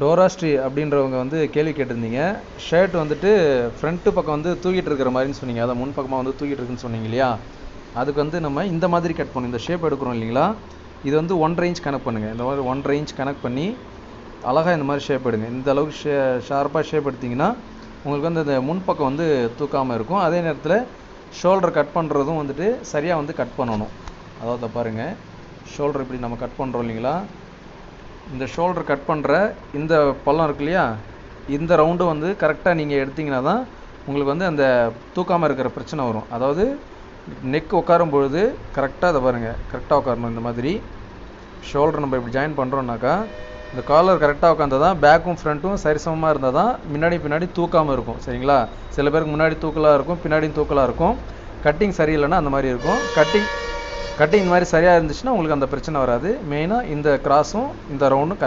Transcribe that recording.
டோராஸ்ட்ரி அப்படின்றவங்க வந்து கேள்வி கேட்டிருந்தீங்க. ஷர்ட் வந்துட்டு ஃப்ரண்ட்டு பக்கம் வந்து தூக்கிட்டு இருக்கிற மாதிரின்னு சொன்னீங்க. அதை முன் பக்கமாக வந்து தூக்கிட்டு இருக்குன்னு சொன்னீங்க இல்லையா? அதுக்கு வந்து நம்ம இந்த மாதிரி கட் பண்ணணும். இந்த ஷேப் எடுக்கிறோம் இல்லைங்களா? இது வந்து 1.5 இன்ச் கனெக்ட் பண்ணுங்கள். இந்த மாதிரி 1.5 இன்ச் கனெக்ட் பண்ணி அழகாக இந்த மாதிரி ஷேப் எடுங்க. இந்த அளவுக்கு ஷார்ப்பாக ஷேப் எடுத்திங்கன்னா உங்களுக்கு வந்து இந்த முன்பக்கம் வந்து தூக்காமல் இருக்கும். அதே நேரத்தில் ஷோல்டர் கட் பண்ணுறதும் வந்துட்டு சரியாக வந்து கட் பண்ணணும். அதாவது பாருங்கள், ஷோல்டர் இப்படி நம்ம கட் பண்ணுறோம் இல்லைங்களா? இந்த ஷோல்டர் கட் பண்ணுற இந்த பள்ளம் இருக்கு இல்லையா? இந்த ரவுண்டு வந்து கரெக்டாக நீங்கள் எடுத்திங்கன்னா தான் உங்களுக்கு வந்து அந்த தூக்காமல் இருக்கிற பிரச்சனை வரும். அதாவது நெக் உட்காரும் பொழுது கரெக்டாக அதை பாருங்கள், கரெக்டாக உட்காரணும். இந்த மாதிரி ஷோல்டர் நம்ம இப்படி ஜாயின் பண்ணுறோன்னாக்கா இந்த காலர் கரெக்டாக உட்காந்தா தான் பேக்கும் ஃப்ரண்ட்டும் சரிசமமாக இருந்தால் தான் பின்னாடி தூக்காமல் இருக்கும். சரிங்களா? சில பேருக்கு முன்னாடி தூக்கலாக இருக்கும், பின்னாடியும் தூக்கலாக இருக்கும். கட்டிங் சரியில்லைன்னா அந்த மாதிரி இருக்கும். கட்டிங் இந்த மாதிரி சரியாக இருந்துச்சுன்னா உங்களுக்கு அந்த பிரச்சனை வராது. மெயினாக இந்த கிராஸும் இந்த ரவுண்டும்